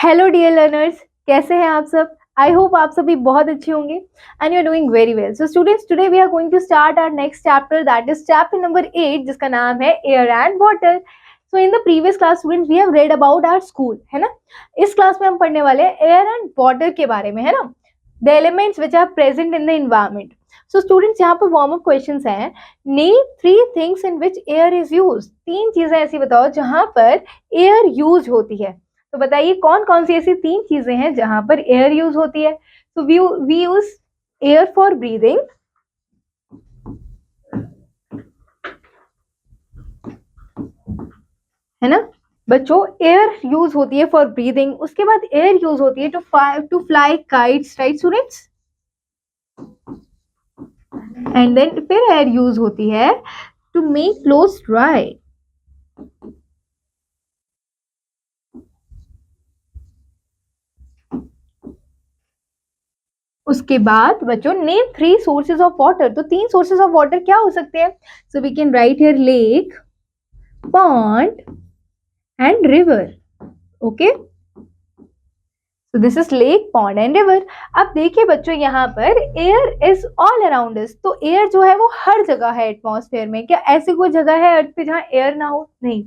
Hello dear learners, कैसे हैं आप सब? आई होप आप सभी बहुत अच्छे होंगे and you are doing very well. So students, today we are going to start our next chapter, that is chapter number 8, जिसका नाम है air and water. So in the previous class students we have read about our school, है ना. इस class में हम पढ़ने वाले हैं एयर एंड वाटर के बारे में, है ना. The elements which are present in the environment. So students, यहाँ पे वार्म अप क्वेश्चंस हैं. Name 3 things in which air is used. 3 चीजें ऐसी बताओ जहां पर एयर यूज होती है. तो बताइए कौन कौन सी ऐसी 3 चीजें हैं जहां पर एयर यूज होती है. तो we use air for breathing, है ना बच्चों. एयर यूज होती है फॉर ब्रीदिंग. उसके बाद एयर यूज होती है to fly kites, right students. And then फिर एयर यूज होती है टू मेक क्लोथ्स ड्राई. उसके बाद बच्चों नेम 3 सोर्सेज ऑफ वाटर. तो 3 सोर्सेज ऑफ वाटर क्या हो सकते हैं? So we can write here lake, pond and river. Okay, so this is lake, pond and river. अब देखिए बच्चों, यहाँ पर air is all around us. तो एयर जो है वो हर जगह है एटमॉस्फेयर में. क्या ऐसी कोई जगह है अर्थ पे जहाँ एयर ना हो? नहीं,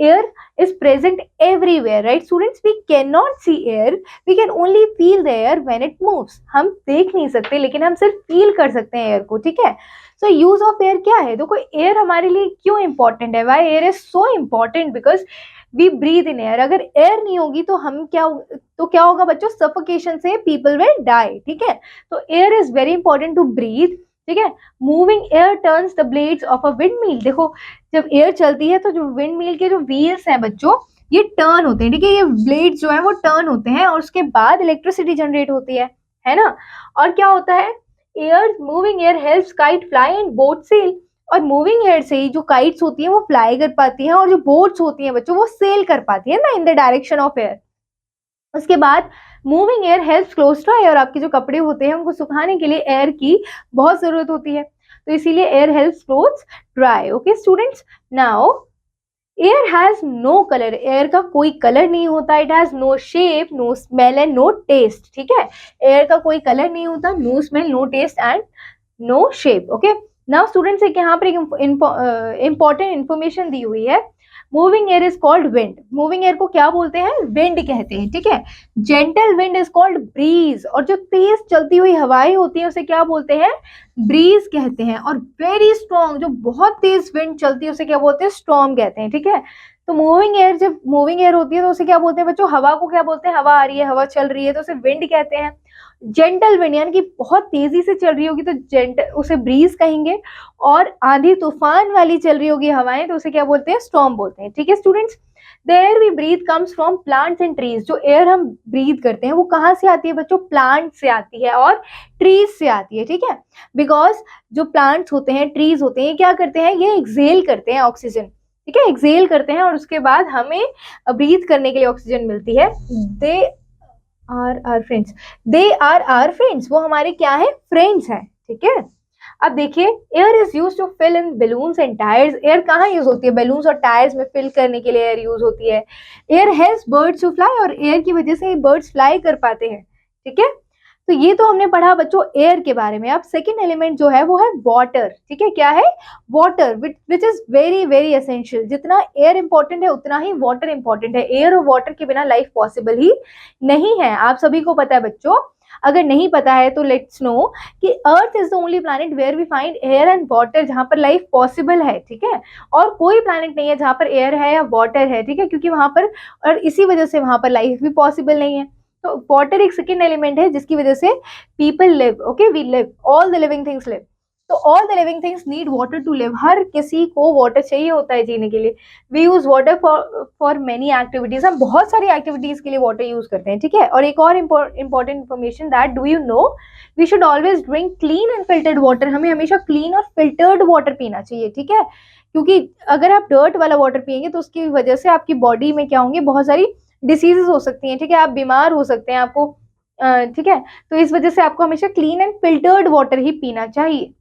air is present everywhere, right students. We can not see air, we can only feel the air when it moves. हम देख नहीं सकते लेकिन हम सिर्फ फील कर सकते हैं एयर को, ठीक है. सो यूज ऑफ एयर क्या है? देखो, एयर हमारे लिए क्यों इंपॉर्टेंट है? Why air is so important? Because we breathe in air. अगर एयर नहीं होगी तो हम क्या होगा बच्चों? सफोकेशन से पीपल विल डाई, ठीक है. तो air is very important to breathe, ठीक है. Moving air turns the blades of a wind mill. देखो, जब एयर चलती है तो जो विंड मिल के जो व्हील्स हैं बच्चों, ये टर्न होते हैं, ठीक है. ये ब्लेड्स जो है वो टर्न होते हैं और उसके बाद इलेक्ट्रिसिटी जनरेट होती है ना. और क्या होता है? Air, moving air helps kite fly and boat sail. और मूविंग एयर से ही जो काइट्स होती हैं वो फ्लाई कर पाती हैं और जो बोट्स होती हैं बच्चों वो सेल कर पाती है ना in the direction of air. उसके बाद moving air helps close dry. और आपके जो कपड़े होते हैं उनको सुखाने के लिए एयर की बहुत जरूरत होती है, तो इसीलिए air helps cloth dry. Okay students, now air has no colour. Air का कोई कलर नहीं होता. It has no shape, no smell and no taste, ठीक है. एयर का कोई कलर नहीं होता, no smell, no taste and no shape. Okay, now students, एक यहाँ पर एक इंपॉर्टेंट इंफॉर्मेशन दी हुई है. Moving air is called wind. Moving air को क्या बोलते हैं? विंड कहते हैं, ठीक है. Gentle wind is called breeze. और जो तेज चलती हुई हवाएं होती हैं उसे क्या बोलते हैं? ब्रीज कहते हैं. और वेरी स्ट्रॉन्ग, जो बहुत तेज विंड चलती है उसे क्या बोलते हैं? स्टॉर्म कहते हैं, ठीक है. तो मूविंग एयर, जब मूविंग एयर होती है तो उसे क्या बोलते हैं बच्चों? हवा को क्या बोलते हैं? हवा आ रही है, हवा चल रही है तो उसे विंड कहते हैं. जेंटल विंड यानी कि बहुत तेजी से चल रही होगी तो जेंटल, उसे ब्रीज कहेंगे. और आंधी तूफान वाली चल रही होगी हवाएं तो उसे क्या बोलते हैं? स्टॉर्म बोलते हैं, ठीक है students. The air we breathe comes from plants and trees. जो एयर हम ब्रीथ करते हैं वो कहाँ से आती है बच्चों? प्लांट से आती है और ट्रीज से आती है, ठीक है. बिकॉज जो प्लांट्स होते हैं, ट्रीज होते हैं, क्या करते हैं? ये एक्सेल करते हैं ऑक्सीजन, ठीक है. एक्सेल करते हैं और उसके बाद हमें ब्रीथ करने के लिए ऑक्सीजन मिलती है. They are our friends. They are our friends. वो हमारे क्या है? फ्रेंड्स हैं, ठीक है. अब देखिए, air is use to fill in balloons and tyres. Air कहाँ यूज होती है? बलून्स और टायर्स में फिल करने के लिए एयर यूज होती है. Air helps birds to fly. और एयर की वजह से बर्ड्स फ्लाई कर पाते हैं, ठीक है. तो ये तो हमने पढ़ा बच्चों एयर के बारे में. अब सेकेंड एलिमेंट जो है वो है वाटर, ठीक है. क्या है? Water, which is very very essential. जितना एयर इंपॉर्टेंट है उतना ही वाटर इंपॉर्टेंट है. एयर और वाटर के बिना लाइफ पॉसिबल ही नहीं है. आप सभी को पता है बच्चों. अगर नहीं पता है तो लेट्स नो कि earth is the only planet where we find air and water, जहां पर लाइफ पॉसिबल है, ठीक है. और कोई प्लैनेट नहीं है जहां पर एयर है या वाटर है, ठीक है, क्योंकि वहां पर, और इसी वजह से वहां पर लाइफ भी पॉसिबल नहीं है. तो वाटर एक सेकेंड एलिमेंट है जिसकी वजह से people live. Okay, we live, all the living things live. तो all the living things need water to live. हर किसी को वाटर चाहिए होता है जीने के लिए. We use water for many activities. हम बहुत सारी एक्टिविटीज के लिए वाटर यूज करते हैं, ठीक है. और एक और important information, that do you know we should always drink clean and filtered water. हमें हमेशा क्लीन और फिल्टर्ड वाटर पीना चाहिए, ठीक है. क्योंकि अगर आप डर्ट वाला वाटर पियेंगे तो उसकी वजह से आपकी बॉडी में क्या होंगे? बहुत सारी डिसीजेस हो सकती हैं, ठीक है. आप बीमार हो सकते हैं, आपको ठीक है. तो इस वजह से आपको हमेशा क्लीन एंड फिल्टर्ड वाटर ही पीना चाहिए.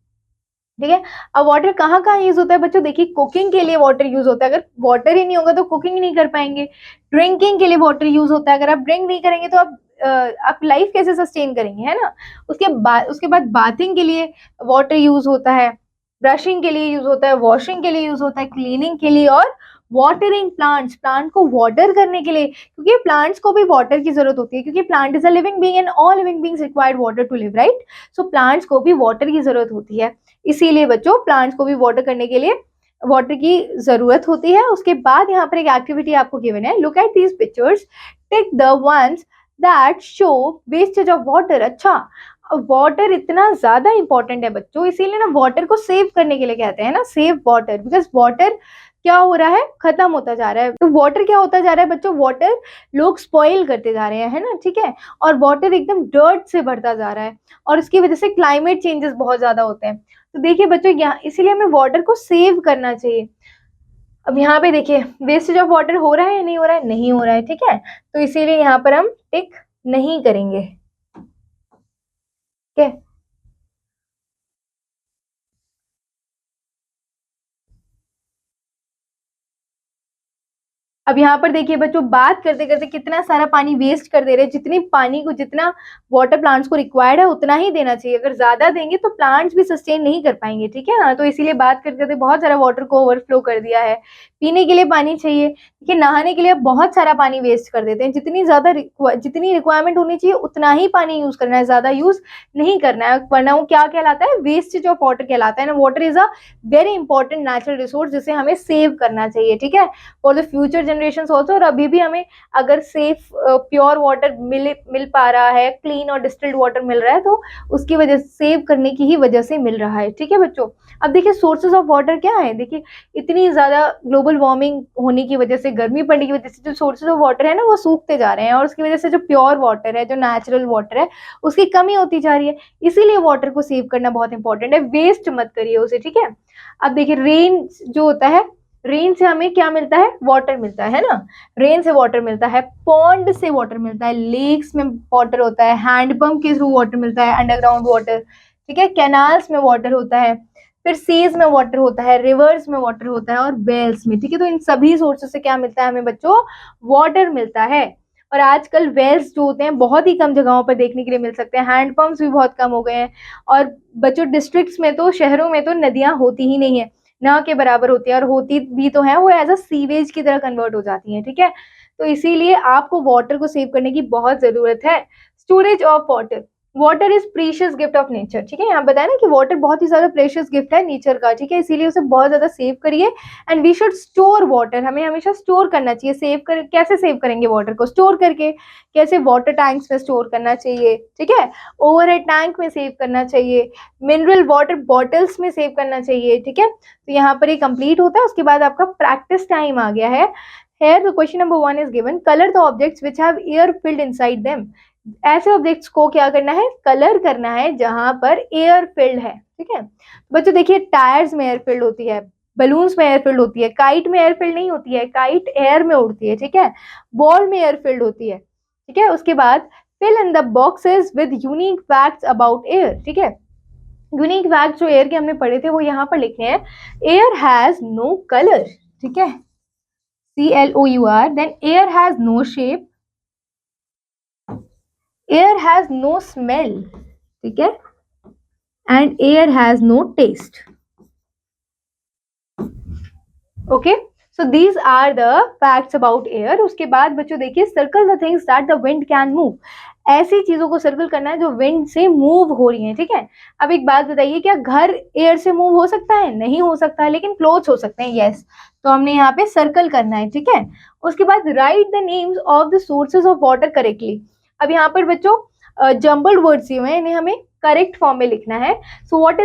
ठीक है। अब वाटर कहाँ कहाँ यूज होता है बच्चों, देखिए कुकिंग के लिए वाटर यूज होता है, अगर वाटर ही नहीं होगा तो कुकिंग नहीं कर पाएंगे। ड्रिंकिंग के लिए वाटर यूज होता है, अगर आप ड्रिंक नहीं करेंगे तो आप लाइफ कैसे सस्टेन करेंगे, है ना। उसके बाद बाथिंग के लिए वाटर यूज होता है, ब्रशिंग के लिए यूज होता है, वॉशिंग के लिए यूज होता है, क्लीनिंग के लिए, और वाटरिंग प्लांट्स, प्लांट को वाटर करने के लिए, क्योंकि प्लांट्स को भी वाटर की जरूरत होती है, क्योंकि plant is a living being and all living beings required water to live, right. So plants को भी वाटर की जरूरत होती है, इसीलिए बच्चों प्लांट्स को भी वाटर करने के लिए वाटर की जरूरत होती है। उसके बाद यहाँ पर एक एक्टिविटी आपको गिवन है, look at these pictures, tick the ones that show wastage of water. अच्छा, वाटर इतना ज्यादा इंपॉर्टेंट है बच्चों, इसीलिए ना वाटर को सेव करने के लिए कहते हैं ना, सेव वाटर, बिकॉज वाटर क्या हो रहा है, खत्म होता जा रहा है। तो वाटर क्या होता जा रहा है बच्चों, वाटर लोग स्पॉइल करते जा रहे हैं, है ना, ठीक है। और वाटर एकदम डर्ट से भरता जा रहा है, और उसकी वजह से क्लाइमेट चेंजेस बहुत ज्यादा होते हैं। तो देखिए बच्चों, यहाँ इसीलिए हमें वाटर को सेव करना चाहिए। अब यहाँ पे देखिए वेस्टेज ऑफ वाटर हो रहा है या नहीं हो रहा है, नहीं हो रहा है, ठीक है। तो इसीलिए यहाँ पर हम टिक नहीं करेंगे, ठीक है। अब यहाँ पर देखिए बच्चों, बात करते करते कितना सारा पानी वेस्ट कर दे रहे हैं, जितनी पानी को, जितना वाटर प्लांट्स को रिक्वायर्ड है उतना ही देना चाहिए, अगर ज्यादा देंगे तो प्लांट्स भी सस्टेन नहीं कर पाएंगे, ठीक है ना। तो इसीलिए बात करते करते बहुत सारा वाटर को ओवरफ्लो कर दिया है। पीने के लिए पानी चाहिए, ठीक है, नहाने के लिए बहुत सारा पानी वेस्ट कर देते हैं, जितनी रिक्वायरमेंट होनी चाहिए उतना ही पानी यूज करना है, ज्यादा यूज नहीं करना है, वरना वो क्या कहलाता है, वेस्टेज ऑफ वाटर कहलाता है ना। Water is a very important natural resource, जिसे हमें सेव करना चाहिए, ठीक है, for the future generation also. और अभी भी हमें अगर सेफ प्योर वाटर मिल पा रहा है, क्लीन और डिस्टिल्ड वाटर मिल रहा है, तो उसकी वजह से, सेव करने की ही वजह से मिल रहा है, ठीक है बच्चों। अब देखिए सोर्सेज ऑफ वाटर क्या है, देखिए इतनी ज्यादा ग्लोबल वार्मिंग होने की वजह से, गर्मी पड़ने की वजह से जो सोर्सेज ऑफ वाटर है ना वो सूखते जा रहे हैं, और उसकी वजह से जो प्योर वाटर है, जो नेचुरल वाटर है, उसकी कमी होती जा रही है। इसीलिए वाटर को सेव करना बहुत इंपॉर्टेंट है, वेस्ट मत करिए उसे, ठीक है। अब देखिए रेन जो होता है, रेन से हमें क्या मिलता है, वाटर मिलता है ना, रेन से वाटर मिलता है, पॉन्ड से वाटर मिलता है, लेक्स में वाटर होता है, हैंडपंप के थ्रू वाटर मिलता है, अंडरग्राउंड वाटर, ठीक है, कैनाल्स में वाटर होता है, फिर सीज में वाटर होता है, रिवर्स में वाटर होता है, और वेल्स में, ठीक है। तो इन सभी सोर्सेस से क्या मिलता है हमें बच्चों, वाटर मिलता है। और आजकल वेल्स जो होते हैं बहुत ही कम जगहों पर देखने के लिए मिल सकते हैं, हैंडपंप्स भी बहुत कम हो गए हैं, और बच्चों डिस्ट्रिक्ट्स में तो, शहरों में तो नदियां होती ही नहीं है, ना के बराबर होती है, और होती भी तो है वो एज अ सीवेज की तरह कन्वर्ट हो जाती है, ठीक है। तो इसीलिए आपको वाटर को सेव करने की बहुत जरूरत है। Storage of water, water is precious gift of nature, ठीक है, यहाँ बताया ना कि वाटर बहुत ही ज्यादा प्रेशियस गिफ्ट है नेचर का, ठीक है, इसीलिए उसे बहुत ज्यादा सेव करिए। And we should store water, हमें हमेशा स्टोर करना चाहिए। सेव कर कैसे सेव करेंगे वाटर को, स्टोर करके, कैसे, वाटर टैंक्स में स्टोर करना चाहिए, ठीक है, ओवरहेड टैंक में सेव करना चाहिए, मिनरल वाटर बॉटल्स में सेव करना चाहिए, ठीक है। तो यहाँ पर ये कंप्लीट होता है, उसके बाद आपका प्रैक्टिस टाइम आ गया है। Here the question number 1 is given, color the objects which have air filled inside them। ऐसे ऑब्जेक्ट्स को क्या करना है, कलर करना है जहां पर एयर फिल्ड है, ठीक है। बच्चों देखिए टायर्स में एयर फिल्ड होती है, बलून्स में एयर फिल्ड होती है, काइट में एयर फिल्ड नहीं होती है, काइट एयर में उड़ती है, ठीक है, बॉल में एयर फिल्ड होती है, ठीक है। उसके बाद fill in the boxes with unique facts about air, ठीक है। यूनिक फैक्ट जो एयर के हमने पढ़े थे वो यहाँ पर लिखने हैं। एयर हैज नो कलर, ठीक है, CLOUR, then air has no shape, air has no smell, ठीक है, and air has no taste, okay. So these are the facts about air. उसके बाद बच्चों देखिए, circle the things that the wind can move, ऐसी चीजों को circle करना है जो विंड से मूव हो रही है, ठीक है। अब एक बात बताइए, क्या घर एयर से मूव हो सकता है, नहीं हो सकता है, लेकिन क्लोथ्स हो सकते हैं, यस। तो हमने यहाँ पे सर्कल करना है, ठीक है। उसके बाद right the names of the sources of water correctly. अब यहाँ पर बच्चों जम्बल्ड वर्ड्स दिए हुए हैं, इन्हें हमें करेक्ट फॉर्म में लिखना है। So what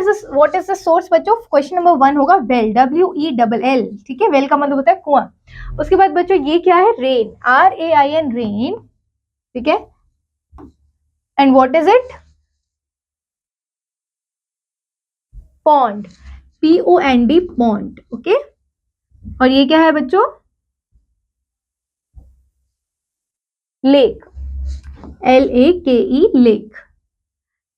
is the source बच्चों, क्वेश्चन नंबर 1 होगा वेल, WELL, ठीक है, वेल का मतलब होता है कुआं। उसके बाद बच्चों ये क्या है, रेन, RAIN, रेन, ठीक है, and what is it, pond, POND, pond, okay. और ये क्या है बच्चों, लेक, LAKE, लेक,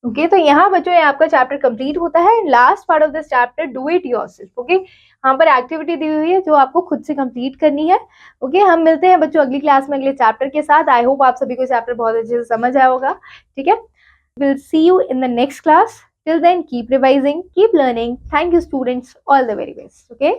ओके तो यहाँ बच्चों ये आपका चैप्टर कंप्लीट होता है। Last part of this chapter, do it yourself. Okay, यहाँ पर एक्टिविटी दी हुई है जो आपको खुद से कंप्लीट करनी है। ओके, हम मिलते हैं बच्चों अगली क्लास में अगले चैप्टर के साथ। आई होप आप सभी को चैप्टर बहुत अच्छे से समझ आया होगा। ठीक है, will see you in the next class. Till then keep revising, keep learning. Thank you students, all the very best. Okay.